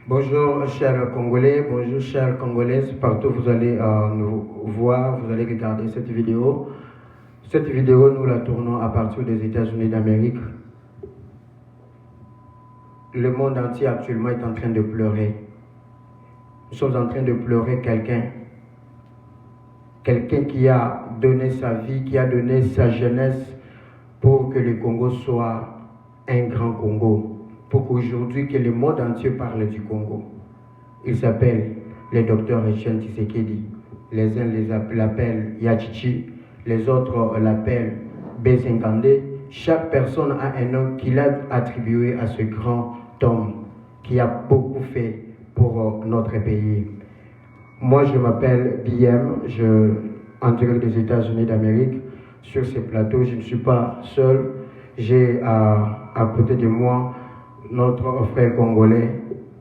Bonjour chers Congolais, bonjour chères Congolaises, partout vous allez nous voir, vous allez regarder cette vidéo. Cette vidéo, nous la tournons à partir des États-Unis d'Amérique. Le monde entier actuellement est en train de pleurer. Nous sommes en train de pleurer quelqu'un qui a donné sa vie, qui a donné sa jeunesse pour que le Congo soit un grand Congo. Pour qu'aujourd'hui que le monde entier parle du Congo. Il s'appelle le docteur Etienne Tshisekedi. Les uns l'appellent Yachichi, les autres l'appellent B52. Chaque personne a un nom qu'il a attribué à ce grand homme qui a beaucoup fait pour notre pays. Moi, je m'appelle BM, en direct des États-Unis d'Amérique. Sur ces plateaux, je ne suis pas seul. J'ai à côté de moi notre frère congolais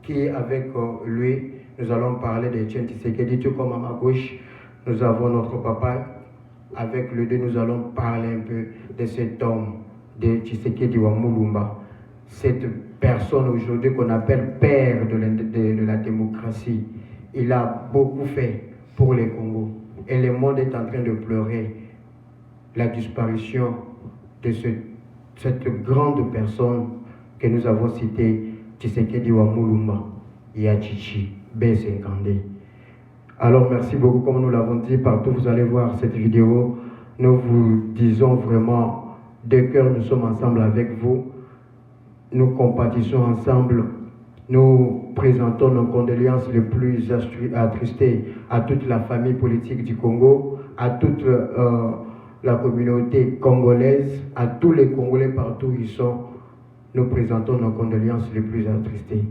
qui, avec lui, nous allons parler d'Etienne Tshisekedi. Tout comme à ma gauche, nous avons notre papa. Avec les deux, nous allons parler un peu de cet homme, de Tshisekedi Wamulumba. Cette personne aujourd'hui qu'on appelle père de la démocratie. Il a beaucoup fait pour le Congo. Et le monde est en train de pleurer la disparition de cette grande personne que nous avons citée, Tshisekedi Wamulumba, Yachichi, B52. Alors merci beaucoup, comme nous l'avons dit, partout vous allez voir cette vidéo. Nous vous disons vraiment, de cœur, nous sommes ensemble avec vous. Nous compatissons ensemble. Nous présentons nos condoléances les plus attristées à toute la famille politique du Congo, à toute la communauté congolaise, à tous les Congolais partout où ils sont. Nous présentons nos condoléances les plus attristées.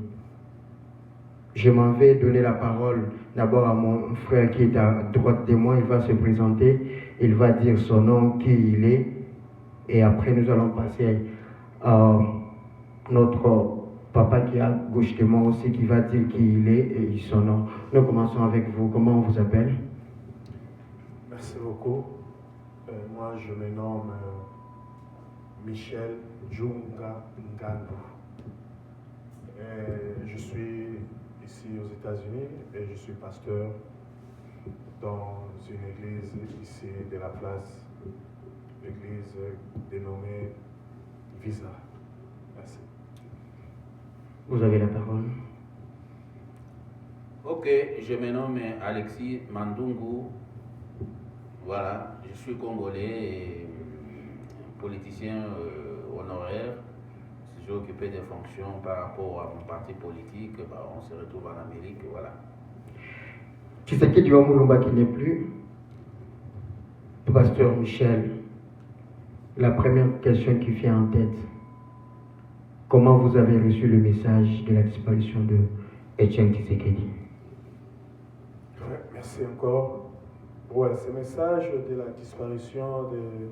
Je m'en vais donner la parole d'abord à mon frère qui est à droite de moi. Il va se présenter, il va dire son nom, qui il est, et après nous allons passer à notre papa qui est à gauche de moi aussi, qui va dire qui il est et son nom. Nous commençons avec vous. Comment on vous appelle? Merci beaucoup. Moi, je me nomme Michel Djunga Ngandu. Je suis ici aux États-Unis et je suis pasteur dans une église ici de la place, l'église dénommée Visa. Merci. Vous avez la parole. Ok, je me nomme Alexis Mandungu. Voilà, je suis congolais et politicien honoraire. J'ai occupé des fonctions par rapport à mon parti politique. On se retrouve en Amérique, voilà. Tshisekedi Wamulumba qui n'est plus. Pasteur Michel, la première question qui vient en tête. Comment vous avez reçu le message de la disparition de Etienne Tshisekedi? Ouais, merci encore. Ouais, ce message de la disparition de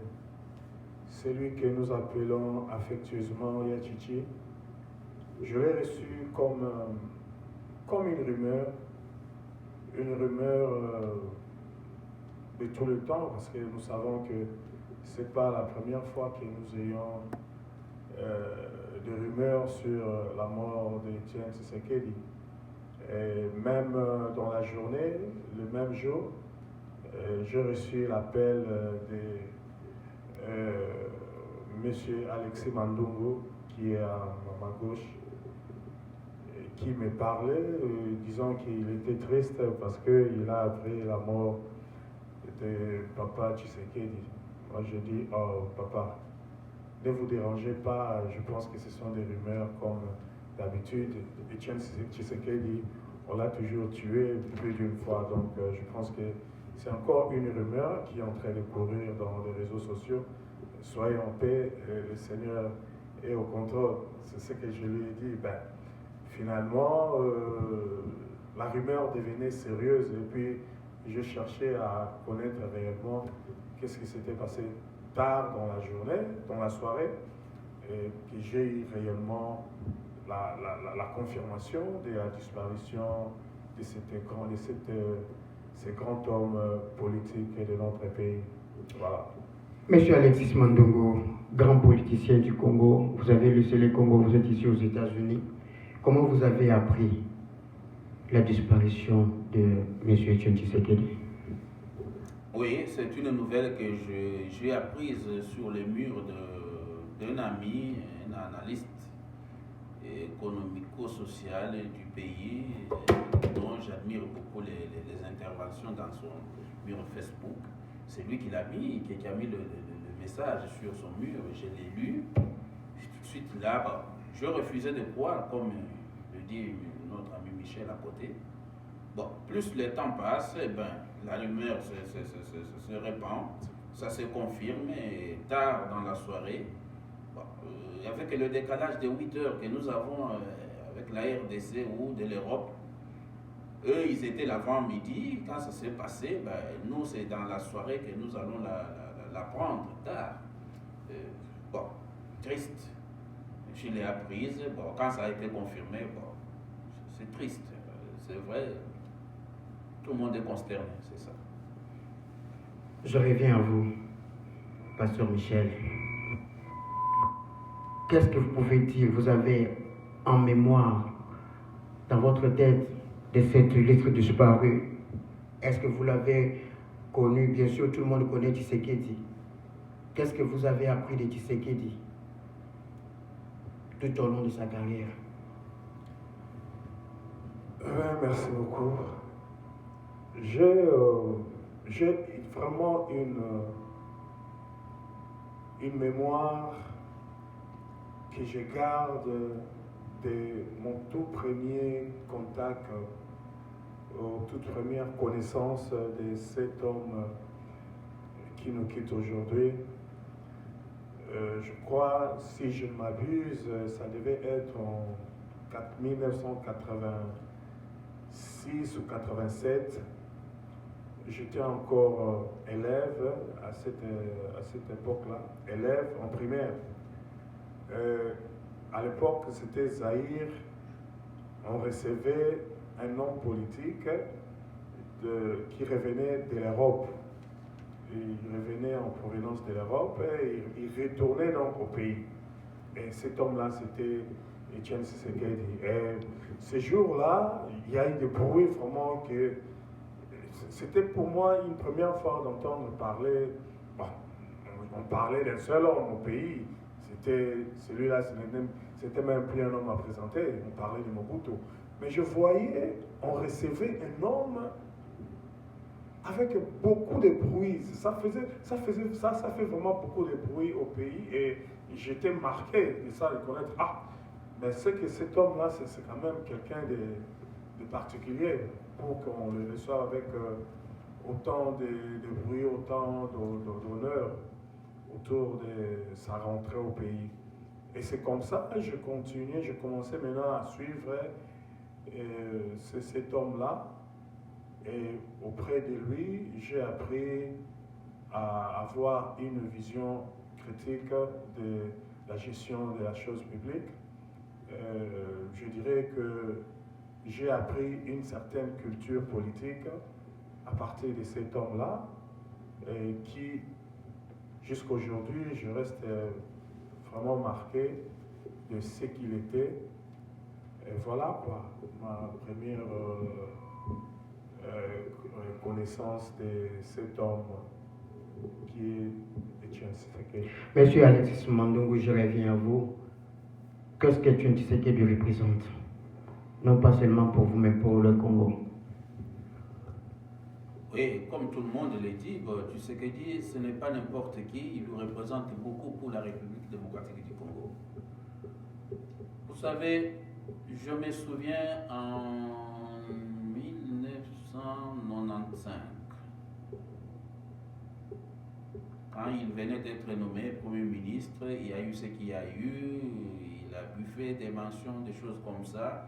celui que nous appelons affectueusement Yachichi, je l'ai reçu comme une rumeur de tout le temps, parce que nous savons que ce n'est pas la première fois que nous ayons des rumeurs sur la mort d'Etienne Tshisekedi. Et même dans la journée, le même jour, j'ai reçu l'appel de M. Alexis Mandungu, qui est à ma gauche, qui me parlait, disant qu'il était triste parce qu'il a appris la mort de papa Tshisekedi. Moi, je dis, oh papa, ne vous dérangez pas, je pense que ce sont des rumeurs comme d'habitude. Etienne Tshisekedi, on l'a toujours tué plus d'une fois, donc je pense que c'est encore une rumeur qui est en train de courir dans les réseaux sociaux. Soyez en paix, le Seigneur est au contrôle. C'est ce que je lui ai dit. Finalement, la rumeur devenait sérieuse et puis je cherchais à connaître réellement qu'est-ce qui s'était passé tard dans la journée, dans la soirée, et que j'ai eu réellement la confirmation de la disparition de ce grand homme politique de notre pays. Voilà. Monsieur Alexis Mandungu, grand politicien du Congo, vous avez laissé le Congo, vous êtes ici aux États-Unis. Comment vous avez appris la disparition de M. Etienne Tshisekedi? Oui, c'est une nouvelle que j'ai apprise sur les murs d'un ami, un analyste économico-social du pays, dont j'admire beaucoup les interventions dans son mur Facebook. C'est lui qui l'a mis, qui a mis le message sur son mur. Je l'ai lu. Tout de suite là, je refusais de croire, comme le dit notre ami Michel à côté. Bon, plus le temps passe, la rumeur se répand, ça se confirme, et tard dans la soirée, avec le décalage de 8 heures que nous avons avec la RDC ou de l'Europe, eux, ils étaient l'avant-midi. Quand ça s'est passé, nous, c'est dans la soirée que nous allons la prendre, tard. Triste. Je l'ai apprise. Quand ça a été confirmé, c'est triste. C'est vrai. Tout le monde est consterné, c'est ça. Je reviens à vous, Pasteur Michel. Qu'est-ce que vous pouvez dire? Vous avez en mémoire, dans votre tête, de cette lettre disparue. Est-ce que vous l'avez connu? Bien sûr, tout le monde connaît Tshisekedi. Qu'est-ce que vous avez appris de Tshisekedi tout au long de sa carrière? Merci beaucoup. J'ai vraiment une mémoire que je garde de mon tout premier contact, toute première connaissance de cet homme qui nous quitte aujourd'hui. Je crois, si je ne m'abuse, ça devait être en 1986 ou 87. J'étais encore élève à cette époque-là, élève en primaire. À l'époque, c'était Zaïre. On recevait un homme politique qui revenait de l'Europe. Il revenait en provenance de l'Europe et il retournait donc au pays. Et cet homme-là, c'était Etienne Tshisekedi. Et ce jour-là, il y a eu des bruits vraiment que... C'était pour moi une première fois d'entendre parler... on parlait d'un seul homme au pays. C'était celui-là, c'était même plus un homme à présenter. On parlait de Mobutu. Mais je voyais, on recevait un homme avec beaucoup de bruit. Ça fait vraiment beaucoup de bruit au pays. Et j'étais marqué de ça, de connaître, mais c'est que cet homme-là, c'est quand même quelqu'un de particulier pour qu'on le reçoive avec autant de bruit, autant d'honneur autour de sa rentrée au pays. Et c'est comme ça que je continuais, je commençais maintenant à suivre cet homme-là. Et auprès de lui, j'ai appris à avoir une vision critique de la gestion de la chose publique. Je dirais que j'ai appris une certaine culture politique à partir de cet homme-là, qui, jusqu'à aujourd'hui, je reste vraiment marqué de ce qu'il était. Et voilà quoi, ma première connaissance de cet homme qui est Etienne Tshisekedi. Monsieur Alexis Mandungu, je reviens à vous. Qu'est-ce que Etienne Tshisekedi représente? Non pas seulement pour vous, mais pour le Congo. Oui, comme tout le monde le dit, Tshisekedi, ce n'est pas n'importe qui, il représente beaucoup pour la République démocratique du Congo. Vous savez, je me souviens en 1995, quand il venait d'être nommé Premier ministre, il y a eu ce qu'il y a eu, il a buffé des mentions, des choses comme ça.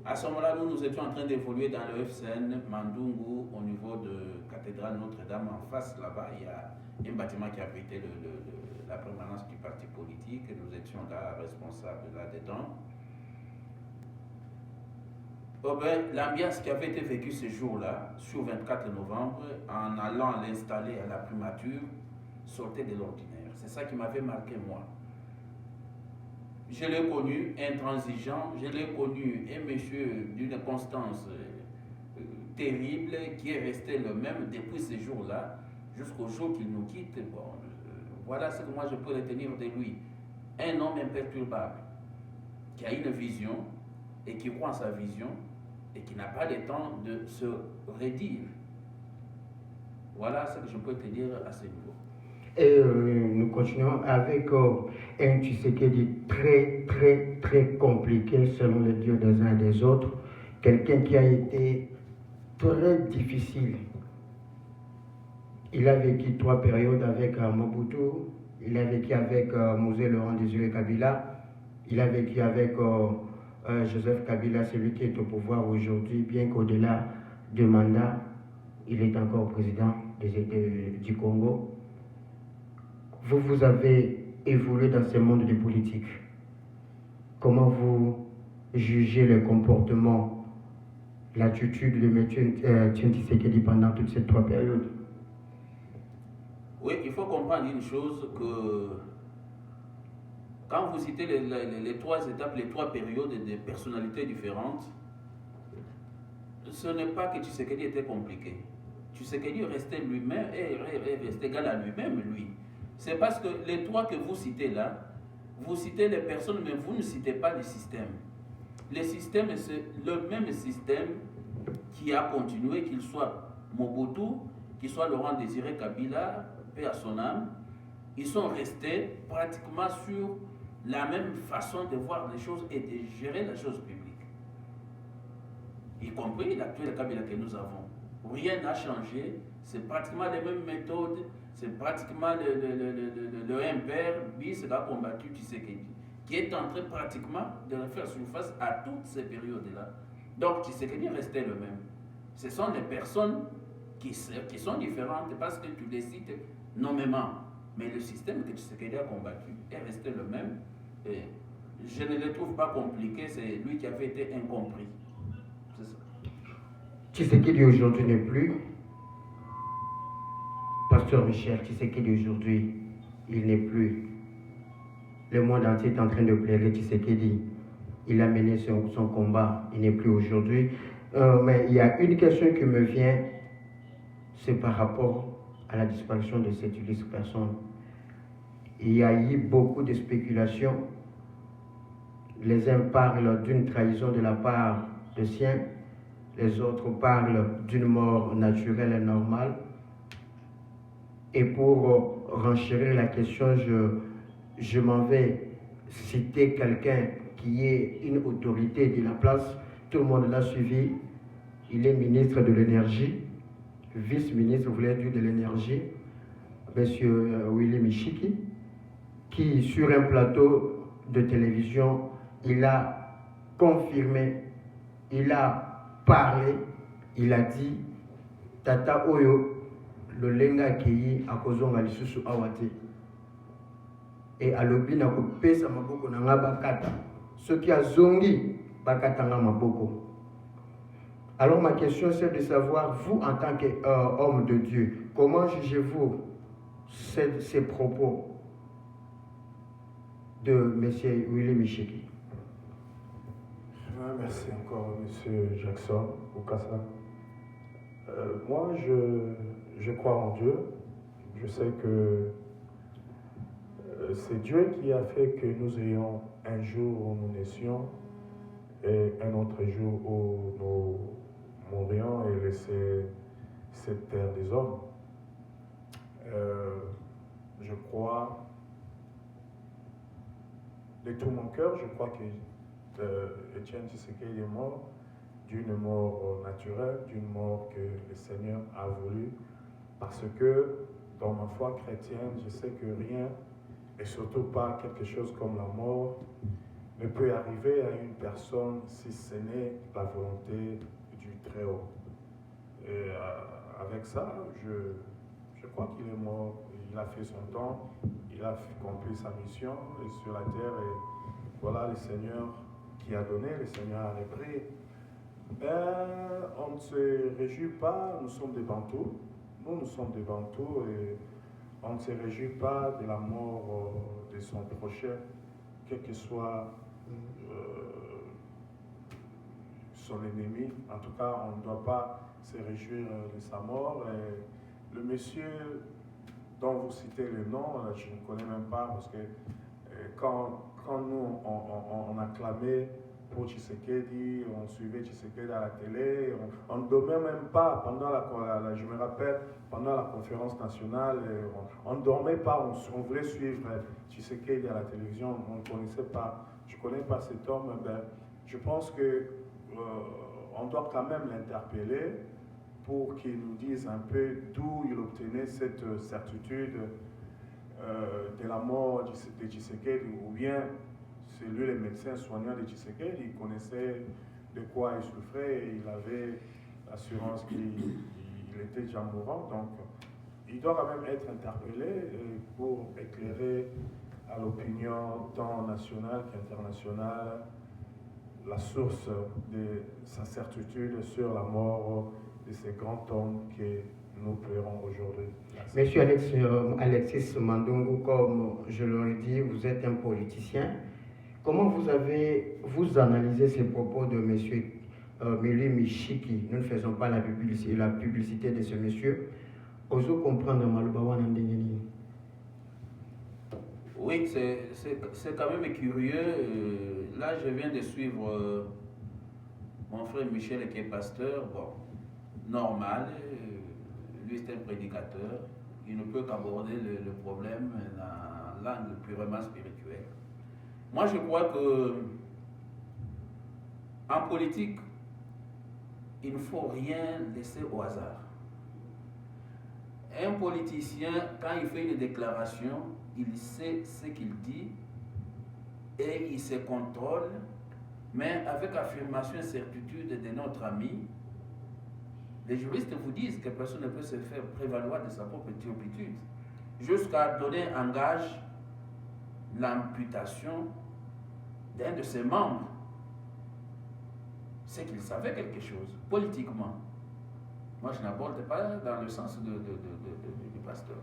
À ce moment-là, nous étions en train d'évoluer dans le FCN Mandungu, au niveau de Cathédrale Notre-Dame. En face, là-bas, il y a un bâtiment qui abritait la permanence du parti politique. Nous étions là, responsables là-dedans. L'ambiance qui avait été vécue ce jour-là, sur 24 novembre, en allant l'installer à la primature, sortait de l'ordinaire. C'est ça qui m'avait marqué, moi. Je l'ai connu intransigeant, je l'ai connu un monsieur d'une constance terrible qui est resté le même depuis ce jour-là jusqu'au jour qu'il nous quitte. Bon, voilà ce que moi je peux retenir de lui. Un homme imperturbable qui a une vision et qui croit en sa vision et qui n'a pas le temps de se redire. Voilà ce que je peux te dire à ce niveau. Et nous continuons avec un Tshisekedi très, très, très compliqué selon les dieux des uns et des autres. Quelqu'un qui a été très difficile. Il a vécu 3 périodes avec Mobutu, il a vécu avec Mosé Laurent Désiré Kabila, il a vécu avec Joseph Kabila, celui qui est au pouvoir aujourd'hui, bien qu'au-delà du mandat, il est encore président du Congo. Vous avez évolué dans ce monde de politique. Comment vous jugez le comportement, l'attitude de M. Tshisekedi pendant toutes ces 3 périodes? Oui, il faut comprendre une chose que quand vous citez les 3 étapes, les 3 périodes de personnalités différentes, ce n'est pas que Tshisekedi était compliqué. Tshisekedi restait lui-même et restait égal à lui-même, lui. C'est parce que les 3 que vous citez là, vous citez les personnes, mais vous ne citez pas les systèmes. Les systèmes, c'est le même système qui a continué, qu'il soit Mobutu, qu'il soit Laurent Désiré Kabila, paix à son âme. Ils sont restés pratiquement sur la même façon de voir les choses et de gérer la chose publique. Y compris l'actuel Kabila que nous avons. Rien n'a changé, c'est pratiquement les mêmes méthodes, c'est pratiquement le impère bis qui a combattu Tshisekedi, qui est en train pratiquement de faire surface à toutes ces périodes-là. Donc Tshisekedi restait le même. Ce sont des personnes qui sont différentes parce que tu les cites nommément. Mais le système que Tshisekedi a combattu est resté le même. Et je ne le trouve pas compliqué, c'est lui qui avait été incompris. C'est ça. Tshisekedi aujourd'hui n'est plus. Pasteur Michel, Tshisekedi aujourd'hui, il n'est plus. Le monde entier est en train de plaider Tshisekedi. Il a mené son combat, il n'est plus aujourd'hui. Mais il y a une question qui me vient, c'est par rapport à la disparition de cette illustre personne. Il y a eu beaucoup de spéculations. Les uns parlent d'une trahison de la part de siens, les autres parlent d'une mort naturelle et normale. Et pour renchérir la question, je m'en vais citer quelqu'un qui est une autorité de la place. Tout le monde l'a suivi. Il est ministre de l'énergie, vice-ministre, vous voulez dire, de l'énergie, M. Willy Michiki, qui sur un plateau de télévision, il a confirmé, il a parlé, il a dit, Tata Oyo, le lenga kei akozonga lisusu awate. Et alobi na kopesa maboko na nga bakata. Ceux qui a zongi bakatanga maboko. Alors ma question c'est de savoir, vous en tant qu'homme de Dieu, comment jugez-vous ces propos de M. Willy Michiki? Merci encore, M. Jackson Okassa. Moi, je crois en Dieu. Je sais que c'est Dieu qui a fait que nous ayons un jour où nous naissions et un autre jour où nous mourions et laisser cette terre des hommes. Je crois de tout mon cœur, je crois que Etienne Tshisekedi est mort d'une mort naturelle, d'une mort que le Seigneur a voulu, parce que dans ma foi chrétienne, je sais que rien, et surtout pas quelque chose comme la mort, ne peut arriver à une personne si ce n'est la volonté du Très-Haut. Et avec ça, je crois qu'il est mort, il a fait son temps, il a accompli sa mission sur la terre, et voilà le Seigneur qui a donné, le Seigneur a repris. On ne se réjouit pas, nous sommes des Bantous, nous sommes des Bantous et on ne se réjouit pas de la mort de son prochain, quel que soit son ennemi. En tout cas, on ne doit pas se réjouir de sa mort. Et le monsieur dont vous citez le nom, je ne connais même pas parce que quand nous on acclamait pour Tshisekedi, on suivait Tshisekedi à la télé, on ne dormait même pas pendant je me rappelle, pendant la conférence nationale, on ne dormait pas, on voulait suivre Tshisekedi à la télévision, on ne connaissait pas, je ne connais pas cet homme, ben, je pense que on doit quand même l'interpeller pour qu'il nous dise un peu d'où il obtenait cette certitude de la mort de Tshisekedi, ou bien c'est lui le médecin soignant de Tshisekedi, il connaissait de quoi il souffrait et il avait l'assurance qu'il était déjà mourant. Donc il doit quand même être interpellé pour éclairer à l'opinion tant nationale qu'internationale la source de sa certitude sur la mort de ces grands hommes que nous pleurons aujourd'hui. Monsieur Alexis Mandungu, comme je l'aurais dit, vous êtes un politicien. Comment vous analysez ces propos de monsieur Mili Michiki? Nous ne faisons pas la publicité de ce monsieur. Osez comprendre Malubawan Ndengeni. Oui, c'est quand même curieux. Là, je viens de suivre mon frère Michel qui est pasteur. Bon, normal, lui c'est un prédicateur. Il ne peut qu'aborder le problème dans l'angle purement spirituel. Moi, je crois que en politique, il ne faut rien laisser au hasard. Un politicien, quand il fait une déclaration, il sait ce qu'il dit et il se contrôle, mais avec affirmation et certitude de notre ami, les juristes vous disent que personne ne peut se faire prévaloir de sa propre turpitude, jusqu'à donner en gage l'amputation d'un de ses membres. C'est qu'il savait quelque chose, politiquement. Moi, je n'aborde pas dans le sens du pasteur.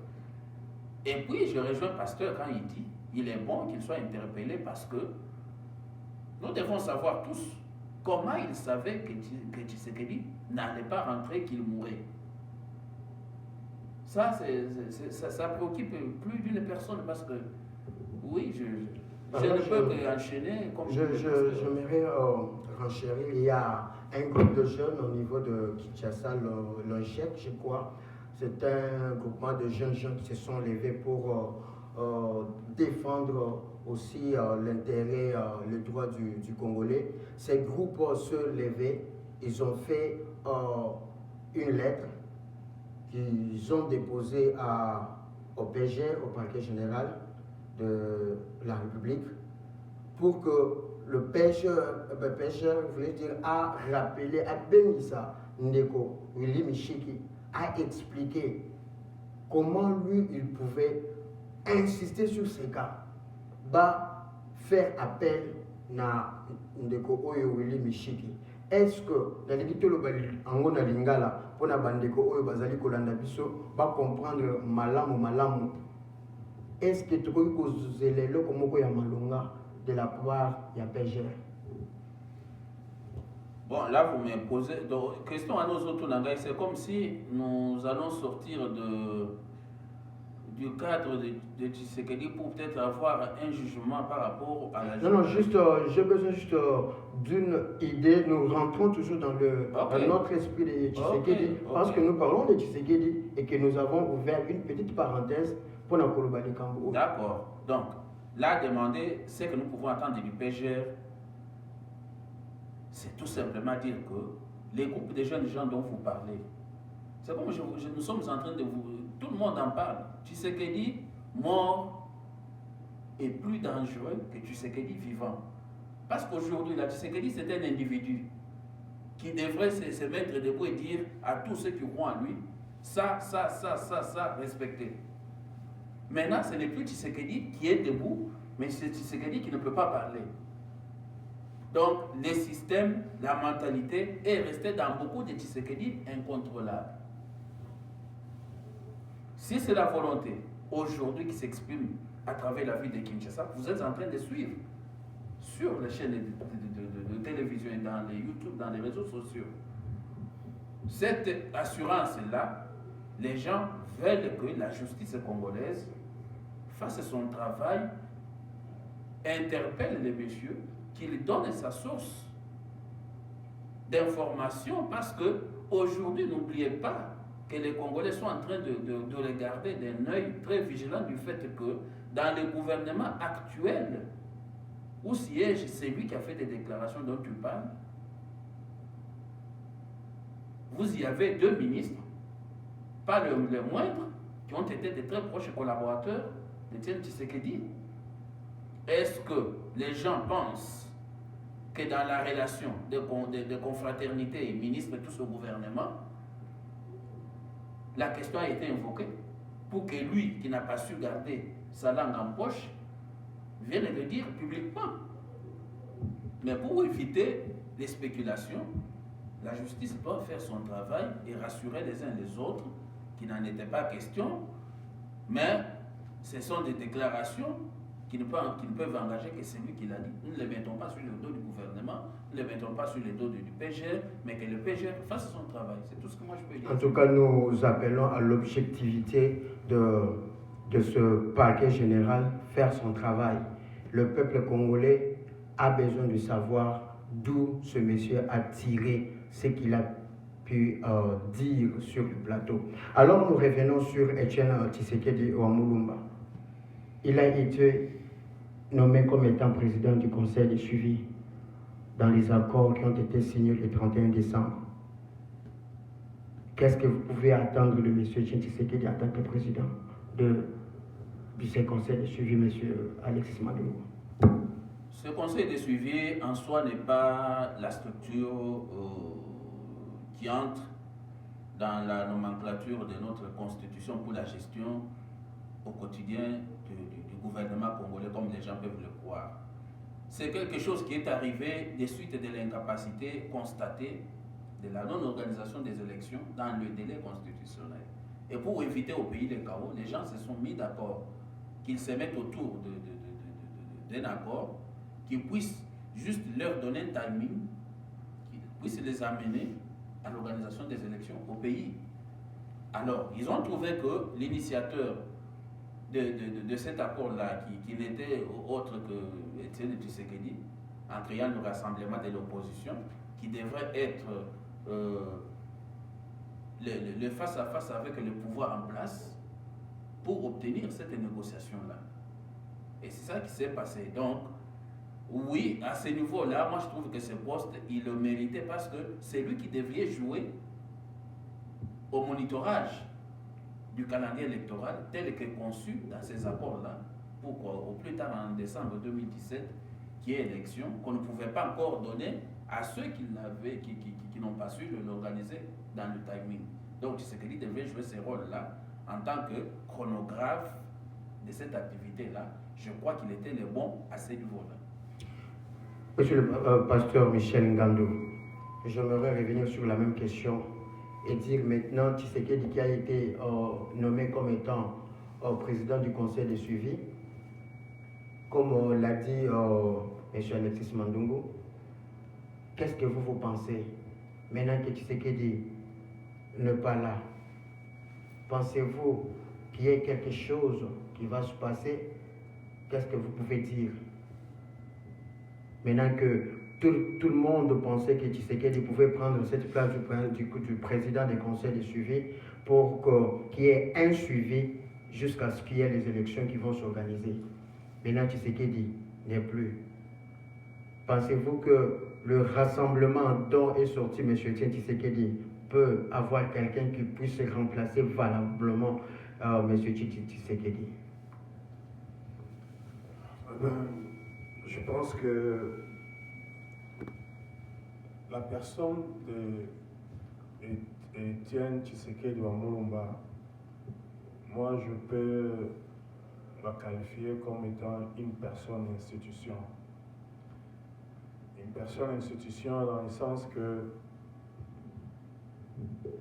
Et puis, je rejoins le pasteur quand il dit il est bon qu'il soit interpellé parce que nous devons savoir tous comment il savait que Tshisekedi n'allait pas rentrer, qu'il mourrait. Ça préoccupe plus d'une personne parce que, oui, je ne peux qu'enchaîner comme j'aimerais renchérir. Il y a un groupe de jeunes au niveau de Kinshasa, le GIEC, je crois. C'est un groupement de jeunes gens qui se sont levés pour défendre aussi l'intérêt, le droit du Congolais. Ces groupes se levaient, ils ont fait une lettre qu'ils ont déposée au PG, au parquet général de la République, pour que le pêcheur voulait dire, a rappelé à Benissa Ndeko, Willy Michiki, a expliqué comment lui, il pouvait insister sur ces cas, faire appel à Ndeko Oyo Willy Michiki. Est-ce que dans les Angona Lingala, pour la Bandeko Oyo Bazali Kolanda Biso, va comprendre malamu? Est-ce que tu peux causer les lots comme Malunga de la part de la PGR? Bon, là, vous me posez. Donc, question à nos autres langages, c'est comme si nous allons sortir du cadre de Tshisekedi pour peut-être avoir un jugement par rapport à la. Non, juste, j'ai besoin juste d'une idée. Nous rentrons toujours dans notre esprit de Tshisekedi parce que nous parlons de Tshisekedi et que nous avons ouvert une petite parenthèse pour la Kolobali Kambo. D'accord. Donc, là, demander ce que nous pouvons attendre du PGR, c'est tout simplement dire que les groupes de jeunes gens dont vous parlez, c'est comme nous sommes en train de vous. Tout le monde en parle. Tshisekedi mort est plus dangereux que Tshisekedi vivant. Parce qu'aujourd'hui, Tshisekedi, c'est un individu qui devrait se mettre debout et dire à tous ceux qui croient en lui, ça, respectez. Maintenant, ce n'est plus Tshisekedi qui est debout, mais c'est Tshisekedi qui ne peut pas parler. Donc, les systèmes, la mentalité est restée dans beaucoup de Tshisekedi incontrôlable. Si c'est la volonté aujourd'hui qui s'exprime à travers la vie de Kinshasa, vous êtes en train de suivre sur les chaînes de télévision et dans les YouTube, dans les réseaux sociaux. Cette assurance-là, les gens veulent que la justice congolaise fasse son travail, interpelle les messieurs, qu'il donne sa source d'information, parce que aujourd'hui, n'oubliez pas que les Congolais sont en train de regarder d'un œil très vigilant du fait que dans le gouvernement actuel, où siège celui qui a fait des déclarations dont tu parles, vous y avez 2 ministres, pas les moindres, qui ont été de très proches collaborateurs d'Étienne Tshisekedi. Est-ce que les gens pensent que dans la relation de confraternité, ministre et tout ce gouvernement, la question a été invoquée pour que lui, qui n'a pas su garder sa langue en poche, vienne le dire publiquement? Mais pour éviter les spéculations, la justice doit faire son travail et rassurer les uns les autres qu'il n'en était pas question, mais ce sont des déclarations qui ne peuvent engager que celui qui l'a dit. Nous ne les mettons pas sur le dos du gouvernement, nous ne les mettons pas sur le dos du PGR, mais que le PGR fasse son travail. C'est tout ce que moi je peux dire. En tout cas, nous appelons à l'objectivité de ce parquet général faire son travail. Le peuple congolais a besoin de savoir d'où ce monsieur a tiré ce qu'il a pu dire sur le plateau. Alors nous revenons sur Etienne Tshisekedi Ouamulumba. Il a été nommé comme étant président du conseil de suivi dans les accords qui ont été signés le 31 décembre. Qu'est-ce que vous pouvez attendre de M. Tshisekedi en tant que président du conseil de suivi, M. Alexis Mandungu? Ce conseil de suivi en soi n'est pas la structure qui entre dans la nomenclature de notre constitution pour la gestion au quotidien du gouvernement congolais, comme les gens peuvent le croire. C'est quelque chose qui est arrivé des suites de l'incapacité constatée de la non-organisation des élections dans le délai constitutionnel. Et pour éviter au pays le chaos, les gens se sont mis d'accord qu'ils se mettent autour d'un accord qui puisse juste leur donner un timing, qui puisse les amener à l'organisation des élections au pays. Alors, ils ont trouvé que l'initiateur de cet accord-là, qui n'était autre que Etienne Tshisekedi, en créant le rassemblement de l'opposition, qui devrait être le face-à-face avec le pouvoir en place pour obtenir cette négociation-là. Et c'est ça qui s'est passé. Donc, oui, à ce niveau-là, moi je trouve que ce poste, il le méritait parce que c'est lui qui devait jouer au monitorage du calendrier électoral tel que conçu dans ces accords-là, pour qu'au plus tard en décembre 2017, qu'il y ait élection, qu'on ne pouvait pas encore donner à ceux qui n'ont pas su l'organiser dans le timing. Donc Tshisekedi devait jouer ce rôle-là en tant que chronographe de cette activité-là. Je crois qu'il était le bon à ce niveau-là. Monsieur le pasteur Michel Ngando, j'aimerais revenir sur la même question et dire maintenant Tshisekedi qui a été nommé comme étant président du conseil de suivi, comme l'a dit M. Alexis Mandungu, qu'est-ce que vous pensez maintenant que Tshisekedi n'est pas là? Pensez-vous qu'il y ait quelque chose qui va se passer? Qu'est-ce que vous pouvez dire? Maintenant que tout le monde pensait que Tshisekedi pouvait prendre cette place du président des conseils de suivi pour qu'il y ait un suivi jusqu'à ce qu'il y ait les élections qui vont s'organiser. Maintenant, Tshisekedi n'est plus. Pensez-vous que le rassemblement dont est sorti M. Tshisekedi peut avoir quelqu'un qui puisse remplacer valablement M. Tshisekedi? Je pense que la personne d'Etienne Tshisekedi Ouamulumba, moi je peux la qualifier comme étant une personne institution. Une personne institution dans le sens que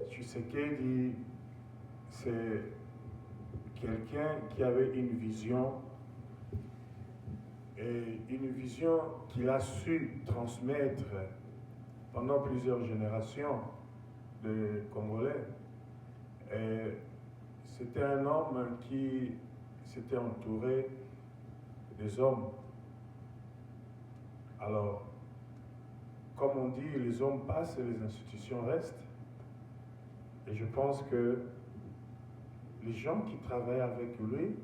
Tshisekedi, c'est quelqu'un qui avait une vision et une vision qu'il a su transmettre pendant plusieurs générations de Congolais. Et c'était un homme qui s'était entouré des hommes. Alors, comme on dit, les hommes passent et les institutions restent. Et je pense que les gens qui travaillent avec lui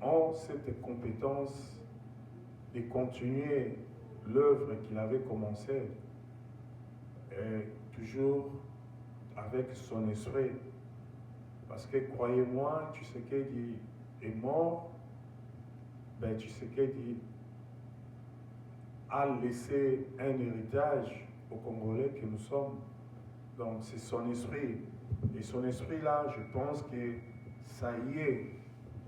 ont cette compétence de continuer l'œuvre qu'il avait commencée, et toujours avec son esprit. Parce que croyez-moi, Tshisekedi est mort, ben Tshisekedi a laissé un héritage aux Congolais que nous sommes. Donc c'est son esprit. Et son esprit-là, je pense que ça y est,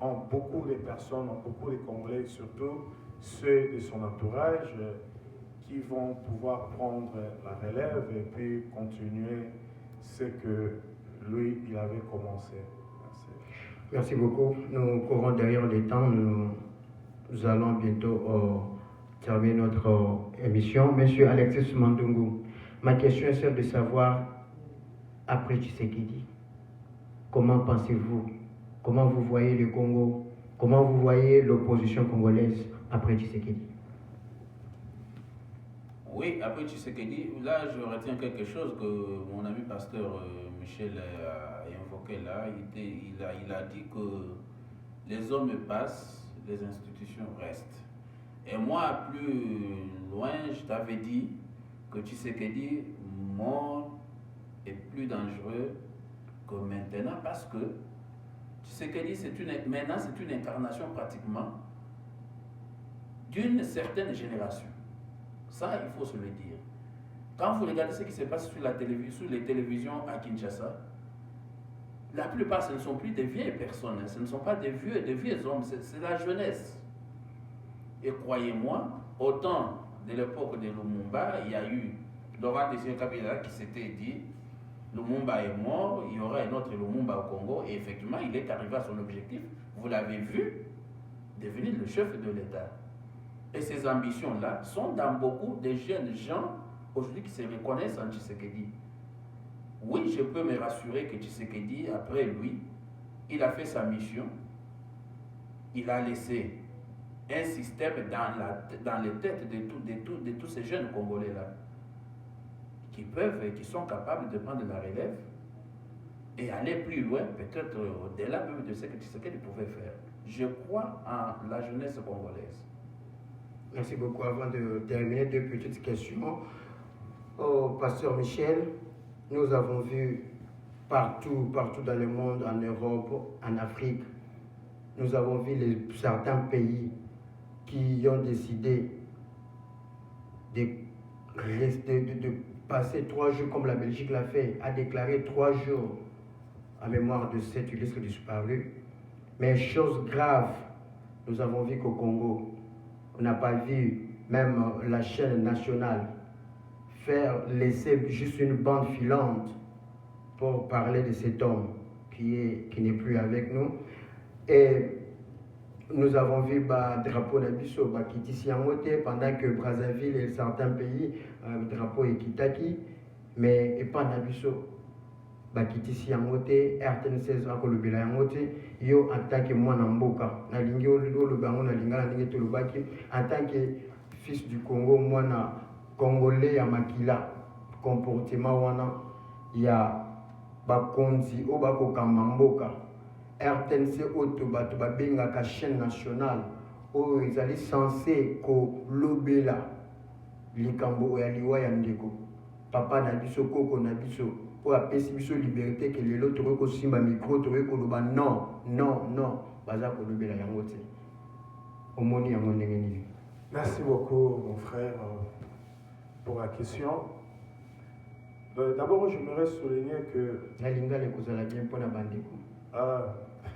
en beaucoup de personnes, en beaucoup de Congolais, surtout ceux de son entourage, qui vont pouvoir prendre la relève et puis continuer ce que lui, il avait commencé. Merci. Merci beaucoup. Nous courons derrière les temps. Nous allons bientôt terminer notre émission. Monsieur Alexis Mandungu, ma question est celle de savoir, après Tshisekedi, comment pensez-vous, comment vous voyez le Congo, comment vous voyez l'opposition congolaise après Tshisekedi? Oui, après Tshisekedi, là je retiens quelque chose que mon ami pasteur Michel a invoqué là. Il a dit que les hommes passent, les institutions restent. Et moi, plus loin, je t'avais dit que Tshisekedi mort est plus dangereux que maintenant, parce que Tshisekedi, maintenant c'est une incarnation pratiquement d'une certaine génération. Ça, il faut se le dire. Quand vous regardez ce qui se passe sur les télévisions à Kinshasa, la plupart, ce ne sont plus des vieilles personnes, ce ne sont pas des vieux hommes, c'est la jeunesse. Et croyez-moi, autant de l'époque de Lumumba, il y a eu Laurent Désiré Kabila qui s'était dit Lumumba est mort, il y aura un autre Lumumba au Congo, et effectivement, il est arrivé à son objectif. Vous l'avez vu, devenir le chef de l'État. Et ces ambitions-là sont dans beaucoup de jeunes gens aujourd'hui qui se reconnaissent en Tshisekedi. Oui, je peux me rassurer que Tshisekedi, après lui, il a fait sa mission, il a laissé un système dans les têtes de tous ces jeunes Congolais-là, qui peuvent et qui sont capables de prendre la relève et aller plus loin, peut-être au-delà même de ce que Tshisekedi pouvait faire. Je crois en la jeunesse congolaise. Merci beaucoup. Avant de terminer, deux petites questions. Au pasteur Michel, nous avons vu partout dans le monde, en Europe, en Afrique, nous avons vu certains pays qui ont décidé de passer 3 jours, comme la Belgique l'a fait, a déclaré 3 jours en mémoire de cet illustre disparu. Mais chose grave, nous avons vu qu'au Congo, on n'a pas vu même la chaîne nationale laisser juste une bande filante pour parler de cet homme qui n'est plus avec nous. Et nous avons vu le drapeau Nabiso qui ici en côté, pendant que Brazzaville et certains pays, le drapeau est Kitaki, mais et pas Nabiso. Qui ici en côté, RTN16 à Kolobela en côté, yo en tant que moi Namboka, na lingi le bango na linga na lingi to lobaki, en tant que fils du Congo, moi na Congolais ya makila, comportement wana ya bakonzi o bakokamba mboka. RTNC oto bato babengaka chaîne nationale oyo ezali censé kolobela likambo ya liwa ya ndeko papa na biso koko na biso oyo apesi biso liberté ke lelo tokoki kosimba micro tokoki koloba non baza kolobela yango te. Omoni yango ndenge nini? Merci beaucoup mon frère pour la question. D'abord j'aimerais souligner que nalinga ekozala bien mpona bandeko.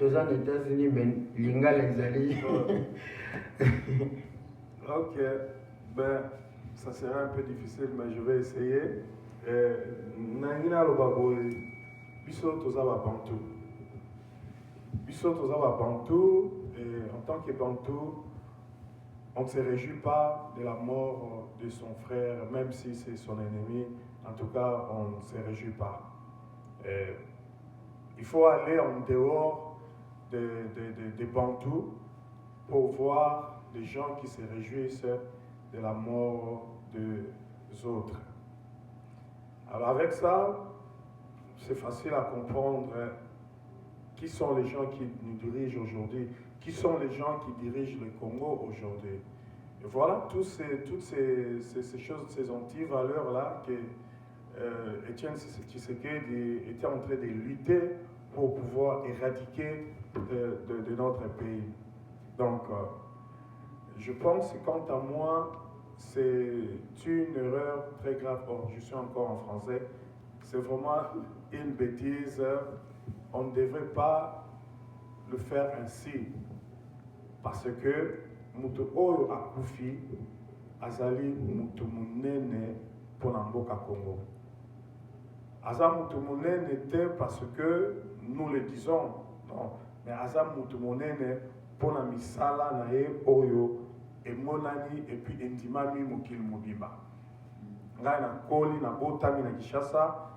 Aux États-Unis, mais l'ingala ezali. Ok, ben ça sera un peu difficile, mais je vais essayer. Nangina lobaboy, biso tozaba bantou. Biso tozaba bantou, et en tant que bantou, on ne se réjouit pas de la mort de son frère, même si c'est son ennemi. En tout cas, on ne se réjouit pas. Il faut aller en dehors des Bantous pour voir des gens qui se réjouissent de la mort des autres. Alors avec ça, c'est facile à comprendre qui sont les gens qui nous dirigent aujourd'hui, qui sont les gens qui dirigent le Congo aujourd'hui. Et voilà toutes ces choses, ces anti-valeurs-là que Étienne Tshisekedi était en train de lutter pour pouvoir éradiquer de notre pays. Donc, je pense que quant à moi, c'est une erreur très grave. Bon, je suis encore en français. C'est vraiment une bêtise. On ne devrait pas le faire ainsi. Parce que mutu oyo akufi azali mutu munene pour mboka Congo. Aza mutu munene te parce que nous le disons, non, mais aza mutu munene pour la misala na ye oyo emonani et puis endimami mokili mobimba. Ngai na koli na botami na Kinshasa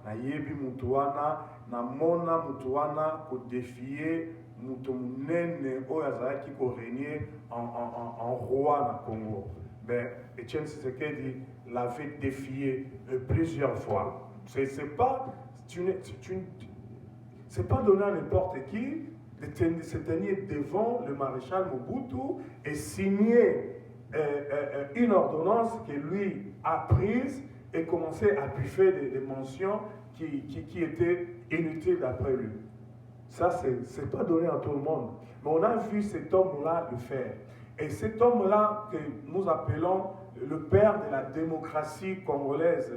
na yebi mutu wana na mona mutu wana ko défier mutu munene oyo azalaki ko régner en roi na Congo. Mais Étienne Tshisekedi l'avait défié plusieurs fois. C'est pas donné à n'importe qui de se tenir devant le maréchal Mobutu et signer une ordonnance que lui a prise et commencer à piffer des mentions qui étaient inutiles d'après lui. Ça, c'est pas donné à tout le monde. Mais on a vu cet homme-là le faire. Et cet homme-là que nous appelons le père de la démocratie congolaise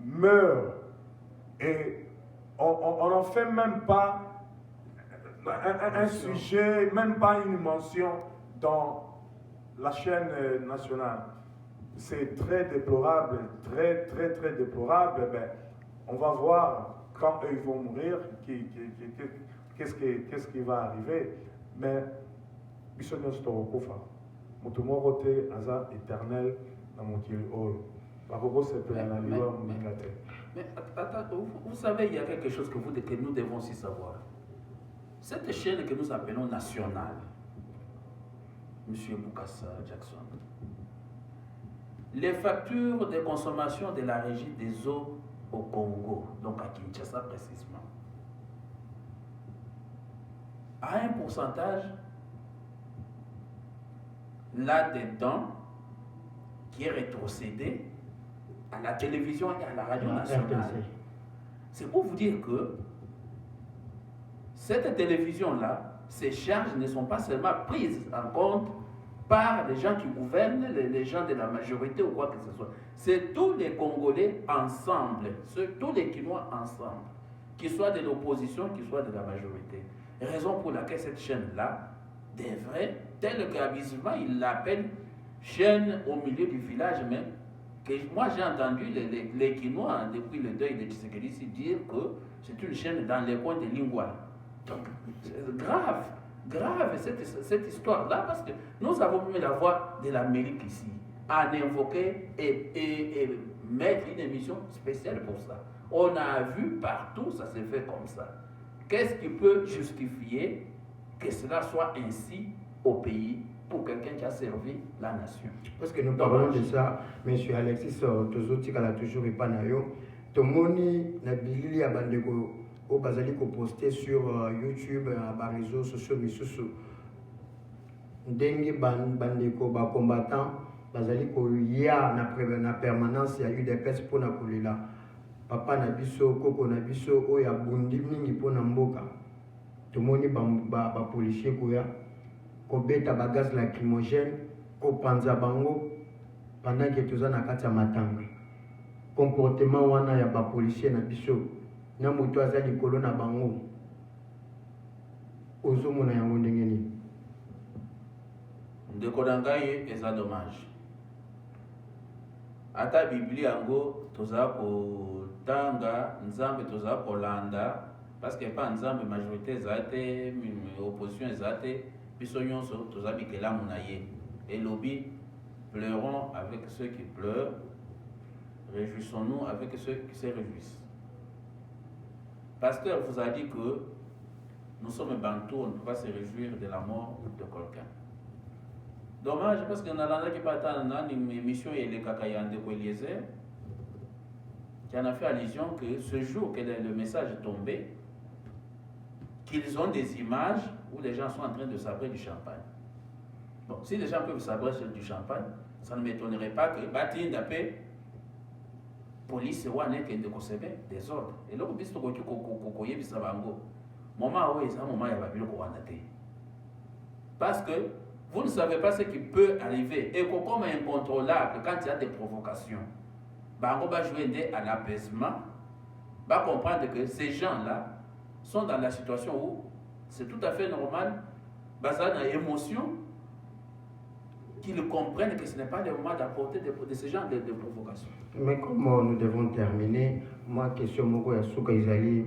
meurt. Et on n'en fait même pas un sujet, même pas une mention dans la chaîne nationale. C'est très déplorable, très déplorable. Ben, on va voir quand eux ils vont mourir, qu'est-ce qui va arriver. Mais biso nyonso tokokufa moto moko te aza éternel na mokili oyo bakokosepela na liwa moninga te. Mais vous savez, il y a quelque chose que nous devons aussi savoir. Cette chaîne que nous appelons nationale, M. Bokassa Jackson, les factures de consommation de la régie des eaux au Congo, donc à Kinshasa précisément, à un pourcentage là-dedans qui est rétrocédé à la télévision et à la radio nationale. C'est pour vous dire que cette télévision-là, ces charges ne sont pas seulement prises en compte par les gens qui gouvernent, les gens de la majorité ou quoi que ce soit. C'est tous les Congolais ensemble, tous les Quinois ensemble, qu'ils soient de l'opposition, qu'ils soient de la majorité. Raison pour laquelle cette chaîne-là devrait, tel qu'habituellement il l'appelle chaîne au milieu du village même, que moi j'ai entendu les Quinois, depuis le deuil de Tshisekedi, dire que c'est une chaîne dans les coins de Lingouala. Donc, c'est grave cette histoire-là, parce que nous avons mis la voix de l'Amérique ici, à invoquer et mettre une émission spéciale pour ça. On a vu partout, ça s'est fait comme ça. Qu'est-ce qui peut justifier que cela soit ainsi au pays pour quelqu'un qui a servi la nation? Parce que nous parlons de ça, M. Alexis Tozotikala toujours Epanayo, Tomoni Nabilili Abandeko, au Bazali ko posté sur YouTube, à réseaux sociaux, Misusu. Dengue Bandeko, ba combattant, Bazali ko ya na permanence, il y a eu des pestes pour Nakulila. Papa Nabiso, Koko Nabiso, Oya Bundi Mingi pour Namboka. Tomoni ba policier Koya. Kobeta bagaz lacrymogène, kopanza bango pendant que tous na kati ya matanga. Comportement wana ya ba policier na biso na moto aza likolo na bango. Ozomona yango ndenge nini? Ndeko na ngai eza dommage. Ata Biblia yango toza kotanga, Nzambe toza kolanda, parce que pas Nzambe majorité ezate, opposition ezate. Bisonyonso, tous amis qui l'ont naïe. Et lobby, pleurons avec ceux qui pleurent, réjouissons-nous avec ceux qui se réjouissent. Pasteur vous a dit que nous sommes bantous, on ne peut pas se réjouir de la mort de quelqu'un. Dommage parce que dans la qui pas une émission et les Kakayande de Eliezer qui en a fait allusion que ce jour que le message est tombé, qu'ils ont des images où les gens sont en train de sabrer du champagne. Bon, si les gens peuvent sabrer du champagne, ça ne m'étonnerait pas que Bati Ndapé, police ou ane qui de conserver des ordres. Et là, vous dites que vous avez vu moment où il y a un moment où il y a parce que vous ne savez pas ce qui peut arriver. Et comme incontrôlable, quand il y a des provocations, on va jouer à l'apaisement, on va comprendre que ces gens-là sont dans la situation où c'est tout à fait normal, basé sur l'émotion, qu'ils comprennent que ce n'est pas le moment d'apporter de ce genre de provocation. Mais comment nous devons terminer? Moi, question moko ya suka izali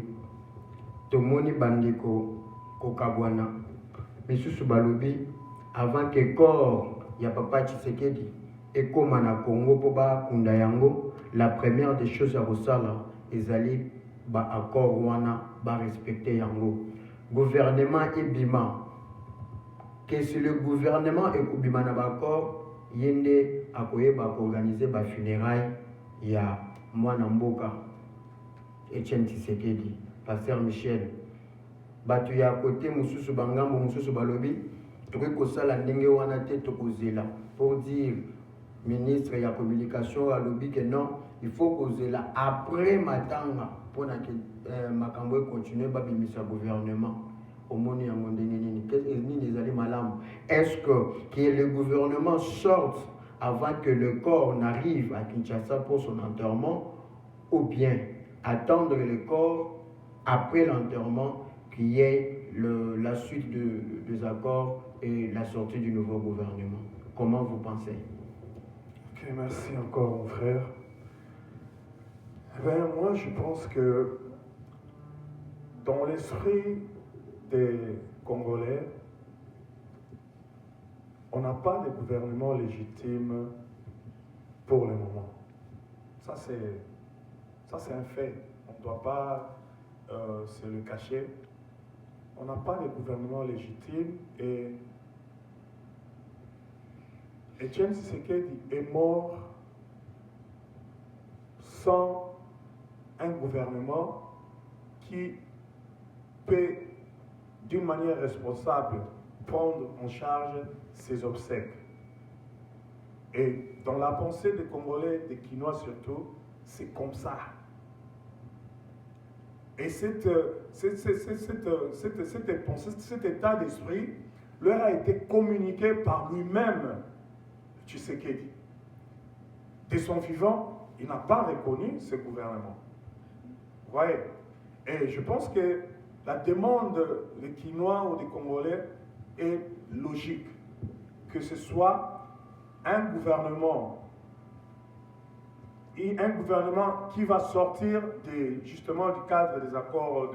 tomoni bandiko kokabwana misusu balobi avant que corps ya papa Tshisekedi ekoma na Congo po ba kunda yango, la première des choses à kosala ezali ba accord wana ba respecter yango. Gouvernement ebima que si le gouvernement ekubima na ba accord yende akoyeba ko organiser ba funérailles ya mwana mboka Etienne Tshisekedi, Pasteur Michel. Batu ya côté mususu bangambo mususu balobi tokoki kosala ndenge wana te tokozela pour dire ministre ya communication alobi que non, il faut kozela après matanga pour que makambo continue babimisa gouvernement omoni yango ndenge nini ezali malamu. Est-ce que le gouvernement sorte avant que le corps n'arrive à Kinshasa pour son enterrement, ou bien attendre le corps après l'enterrement qu'il y ait la suite des accords et la sortie du nouveau gouvernement? Comment vous pensez? Ok, merci encore mon frère. Ben, moi je pense que dans l'esprit des Congolais, on n'a pas de gouvernement légitime pour le moment. Ça c'est un fait. On ne doit pas se le cacher. On n'a pas de gouvernement légitime et Etienne Tshisekedi est mort sans un gouvernement qui peut, d'une manière responsable, prendre en charge ses obsèques. Et dans la pensée des Congolais, des Quinois surtout, c'est comme ça. Et cet état d'esprit leur a été communiqué par lui-même, Tshisekedi. De son vivant, il n'a pas reconnu ce gouvernement. Vous voyez? Et je pense que la demande des Quinois ou des Congolais est logique. Que ce soit un gouvernement qui va sortir justement du cadre des accords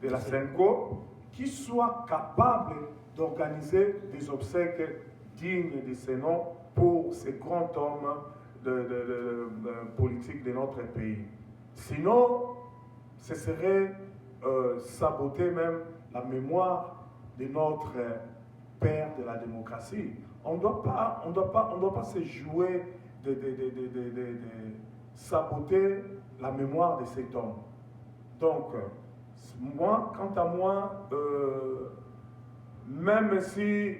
de la CENCO, qui soit capable d'organiser des obsèques dignes de ce nom pour ces grands hommes de politique de notre pays. Sinon, ce serait saboter même la mémoire de notre père de la démocratie. On ne doit pas se jouer de saboter la mémoire de cet homme. Donc, moi, quant à moi, même si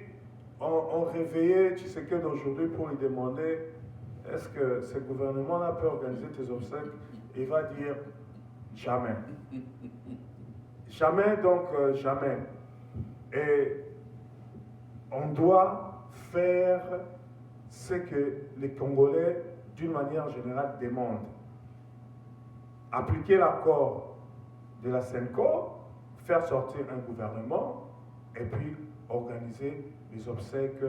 on réveillait Tshisekedi d'aujourd'hui pour lui demander est-ce que ce gouvernement-là peut organiser tes obsèques, il va dire jamais. Jamais, donc jamais. Et on doit faire ce que les Congolais, d'une manière générale, demandent. Appliquer l'accord de la CENCO, faire sortir un gouvernement, et puis organiser les obsèques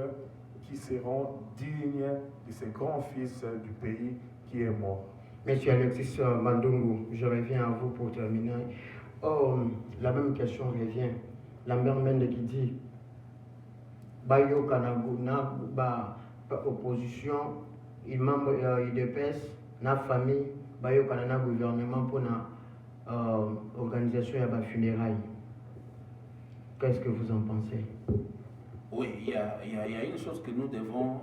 qui seront dignes de ces grands fils du pays qui est mort. Monsieur Alexis Mandungu, je reviens à vous pour terminer. Oh, la même question revient. Lambert Mende qui dit bayo kanaguna ba opposition il membre IDPS na famille bayo kanana gouvernement pour na organisation ya ba funérailles. Qu'est-ce que vous en pensez? Oui, il y a une chose que nous devons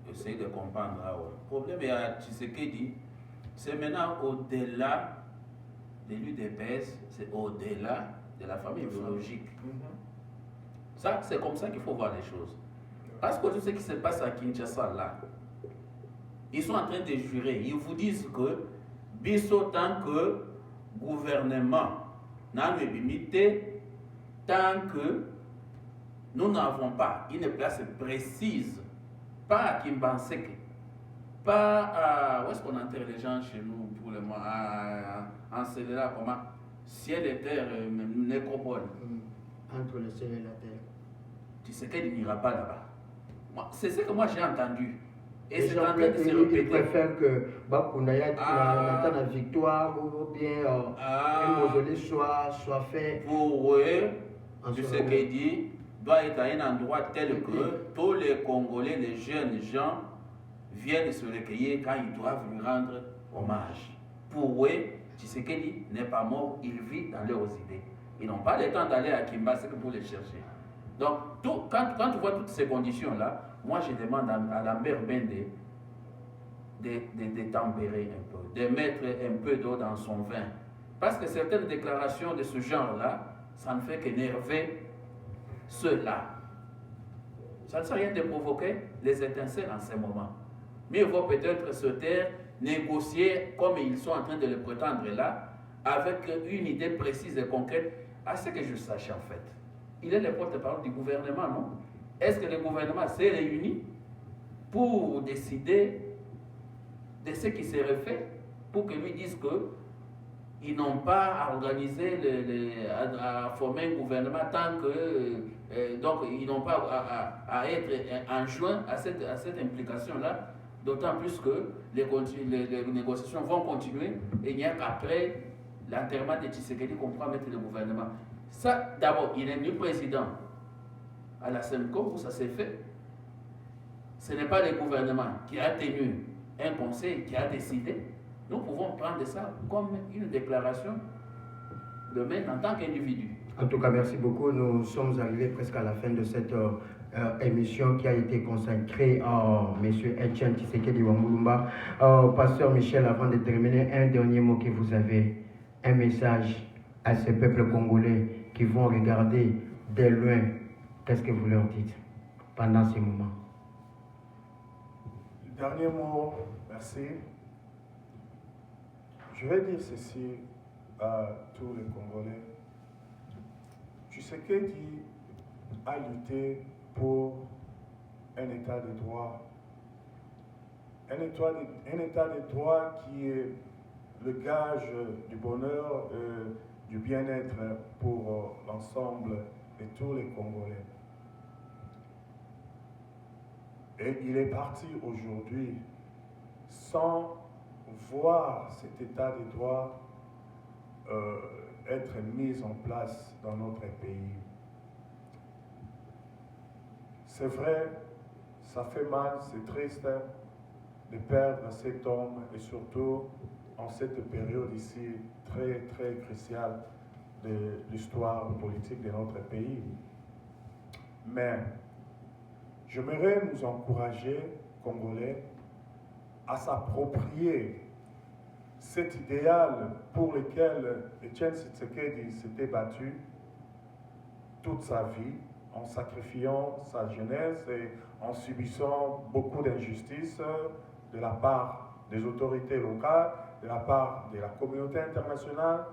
essayer de comprendre. Le problème, il y a Tshisekedi, c'est maintenant au-delà de l'UDPS, c'est au-delà de la famille biologique. Ça, c'est comme ça qu'il faut voir les choses. Parce que tout ce qui se passe à Kinshasa, là, ils sont en train de jurer. Ils vous disent que, biso tant que gouvernement n'a limité, tant que nous n'avons pas une place précise, pas à Kimbanseke, pas à... Où est-ce qu'on enterre les gens chez nous pour le moment? En Céléla, comment? Ciel et terre, nécropole. Entre le ciel et la terre. Tu sais qu'elle n'ira pas là-bas. C'est ce que moi j'ai entendu. Et les c'est gens en train de se répéter. Ils préfèrent que Bakounaya, la victoire ou bien un mausolée soit fait. Pour eux, ce qu'il dit doit être à un endroit tel que tous les Congolais, les jeunes gens, viennent se recueillir quand ils doivent lui rendre hommage. Pour eux, Tshisekedi n'est pas mort, il vit dans leurs idées. Ils n'ont pas le temps d'aller à Kinshasa pour les chercher. Donc, quand tu vois toutes ces conditions-là, moi je demande à Lambert Mende de tempérer un peu, de mettre un peu d'eau dans son vin. Parce que certaines déclarations de ce genre-là, ça ne fait qu'énerver ceux-là. Ça ne sert à rien de provoquer les étincelles en ce moment. Mieux vaut peut-être se taire, négocier comme ils sont en train de le prétendre là, avec une idée précise et concrète, à ce que je sache en fait. Il est le porte-parole du gouvernement, non? Est-ce que le gouvernement s'est réuni pour décider de ce qui serait fait pour que lui dise qu'ils n'ont pas à organiser, à former un gouvernement tant que... donc, ils n'ont pas à être enjoints à cette implication-là, d'autant plus que les négociations vont continuer et il n'y a qu'après l'enterrement de Tshisekedi qu'on pourra mettre le gouvernement. Ça, d'abord, il est nu président à la SEMCO où ça s'est fait. Ce n'est pas le gouvernement qui a tenu un conseil, qui a décidé. Nous pouvons prendre ça comme une déclaration de même en tant qu'individu. En tout cas, merci beaucoup. Nous sommes arrivés presque à la fin de cette émission qui a été consacrée à M. Etienne Tshisekedi Wamulumba. Pasteur Michel, avant de terminer, un dernier mot que vous avez, un message à ces peuples congolais qui vont regarder de loin. Qu'est-ce que vous leur dites pendant ces moments? Le dernier mot, merci. Je vais dire ceci à tous les Congolais. Tshisekedi a lutté pour un état de droit. Un état de droit qui est le gage du bonheur et du bien-être pour l'ensemble de tous les Congolais. Et il est parti aujourd'hui sans voir cet état de droit être mis en place dans notre pays. C'est vrai, ça fait mal, c'est triste de perdre cet homme et surtout en cette période ici très très cruciale de l'histoire politique de notre pays. Mais j'aimerais nous encourager, Congolais, à s'approprier cet idéal pour lequel Etienne Tshisekedi s'était battu toute sa vie, en sacrifiant sa jeunesse et en subissant beaucoup d'injustices de la part des autorités locales, de la part de la communauté internationale,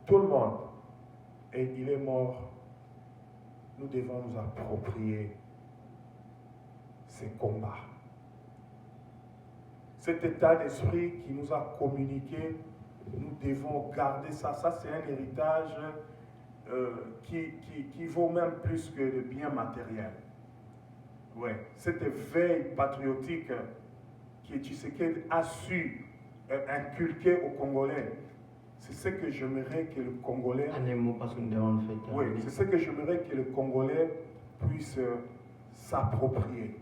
tout le monde. Et il est mort. Nous devons nous approprier ces combats. Cet état d'esprit qui nous a communiqué, nous devons garder ça. Ça, c'est un héritage qui vaut même plus que le bien matériel. Ouais. Cette veille patriotique que Tshisekedi a su inculquer aux Congolais, c'est ce que j'aimerais que le Congolais... Un mot parce que nous devons le faire. Oui, c'est ce que j'aimerais que le Congolais puisse s'approprier.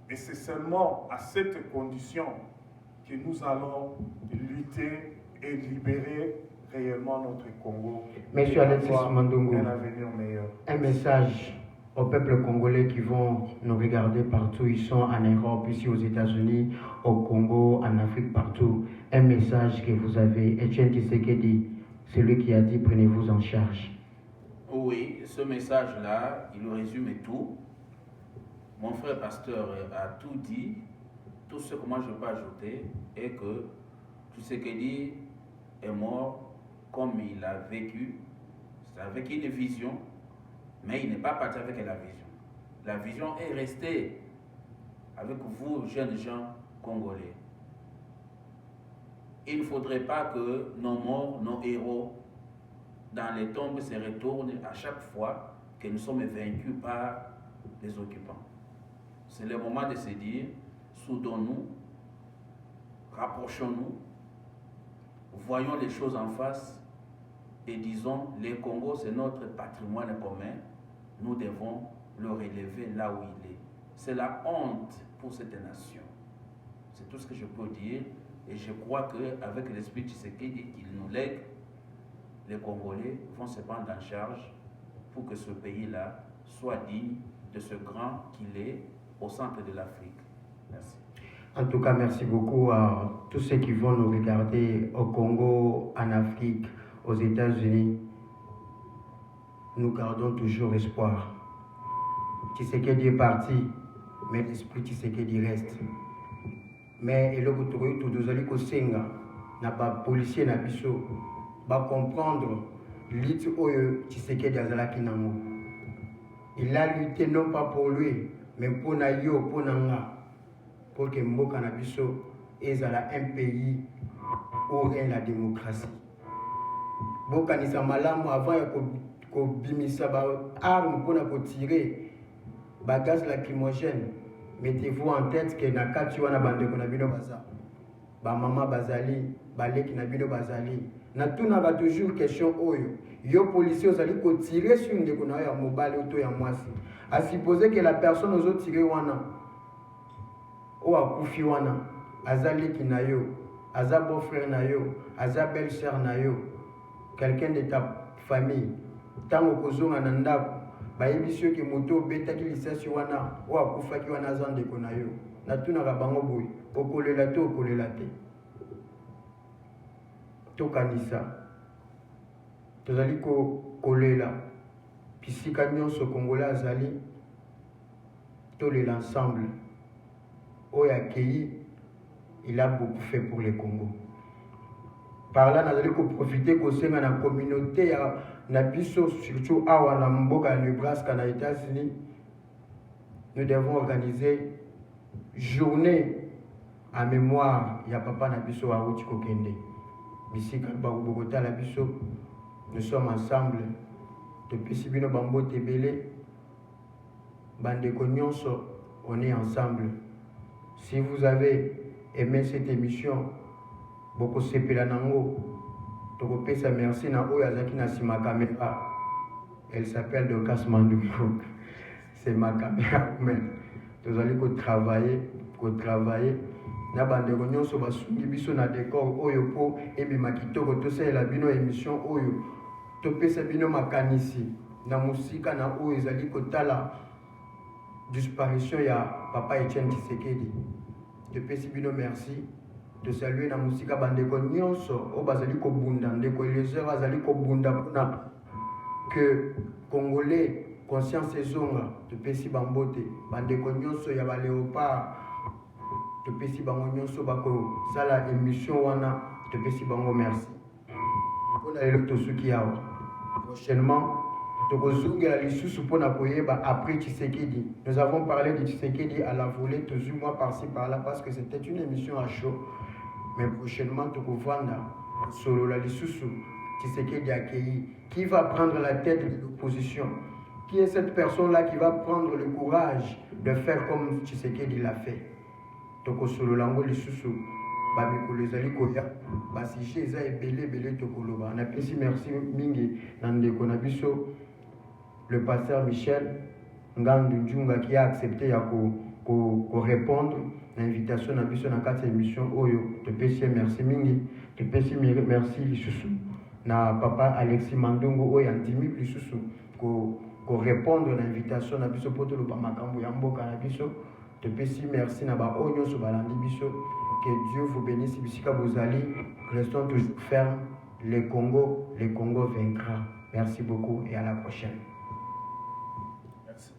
Et c'est seulement à cette condition que nous allons lutter et libérer réellement notre Congo. Monsieur Alexis Mandungu, un avenir meilleur. Un message aux peuples congolais qui vont nous regarder partout. Ils sont en Europe, ici aux États-Unis, au Congo, en Afrique, partout. Un message que vous avez. Etienne Tshisekedi, celui qui a dit prenez-vous en charge. Oui, ce message-là, il résume tout. Mon frère pasteur a tout dit. Tout ce que moi je peux ajouter est que Tshisekedi est mort comme il a vécu, c'est avec une vision, mais il n'est pas parti avec la vision. La vision est restée avec vous, jeunes gens congolais. Il ne faudrait pas que nos morts, nos héros, dans les tombes se retournent à chaque fois que nous sommes vaincus par les occupants. C'est le moment de se dire, soudons-nous, rapprochons-nous, voyons les choses en face et disons, le Congo c'est notre patrimoine commun, nous devons le relever là où il est. C'est la honte pour cette nation. C'est tout ce que je peux dire et je crois qu'avec l'esprit Tshisekedi qu'il nous lègue, les Congolais vont se prendre en charge pour que ce pays-là soit digne de ce grand qu'il est au centre de l'Afrique. Merci. En tout cas, merci beaucoup à tous ceux qui vont nous regarder au Congo, en Afrique, aux États-Unis. Nous gardons toujours espoir. Tshisekedi est parti, mais l'esprit Tshisekedi reste. Mais il faut que policiers na biso va comprendre l'idée oyo Tshisekedi azalaki nango. Il a lutté non pas pour lui, mais pour na yo, pour nanga. Pour que Mboka na biso ezala un pays où règne la démocratie. Boka ni malamu avant ya ko bimisa ba arme pour na ko tirer ba gaz lacrymogène. Mettez-vous en tête que na kati wana bande ko na bino baza. Ba mama bazali, ba leki na bino bazali. Na tuna ba toujours question oyo. Yo policier ozali ko tirer sur ndeko na ya mobali auto ya mwasi. À supposer que la personne ozo tirer wana ou akufi wana azali kinayo aza beau-frère nayo aza belle-sœur nayo quelqu'un de ta famille tango kozonga na ndako bayebisi ke moto betaki lisasi wana ou akufaki wana aza ndeko nayo na tunaka bango boye okolela te tokanisa tozali kolela pisika nyonso congolais azali tolela ensemble. Il a beaucoup fait pour le Congo. Par là, nous allons profiter de la communauté, surtout à Mboka, Nebraska, aux États-Unis. Nous devons organiser une journée en mémoire de Papa Nabiso à Kokende. Ici, Bogota, nous sommes ensemble. Depuis Sibino Bambo Tebele, Bandeko Nyonso, on est ensemble. Si vous avez aimé cette émission, beaucoup de Pelanango, merci na Oyazaki na Sima Kamera. Elle s'appelle Dokas Mandungu. C'est ma caméra. Nous allons travailler. Na bande réunion sur basungi biso na décor oyo po ebi makitoko to c'est la bino émission oyo to pesa bino makanisi na musika na oyo ezali kotala disparition ya Papa Etienne Tshisekedi. Depuis Sibino merci de saluer na musika bandeko nyonso o bazali ko bunda ndeko Eliezer bazali ko bunda pona que Congolais conscience ezonga depuis si bambote bandeko nyonso ya ba léopard depuis si bango nyonso bako sala émission wana depuis si bango merci. Pour aller le tosuki yao prochainement après Tshisekedi. Nous avons parlé de Tshisekedi à la volée, toujours moi par-ci par-là, parce que c'était une émission à chaud. Mais prochainement, solo la Lissusu, Tshisekedi accueilli. Qui va prendre la tête de l'opposition? Qui est cette personne-là qui va prendre le courage de faire comme Tshisekedi l'a fait? Toko solo lango Lissusu. Basi eza ebele tokoloba. On apprécie merci mingi nande konabiso le pasteur Michel Ngandu Njunga qui a accepté de répondre à l'invitation à la 4e émission. Oyo, te pèse merci mingi, te pèse merci Lissusu. Na papa Alexis Mandongo Oyo Antimi Lissusu ko répondre à l'invitation à biso poto lo makambo ya mboka na biso. Te pèse merci na ba onyo so balandi biso. Que Dieu vous bénisse bisika bozali. Restons toujours fermes. Le Congo vaincra. Merci beaucoup et à la prochaine. Merci.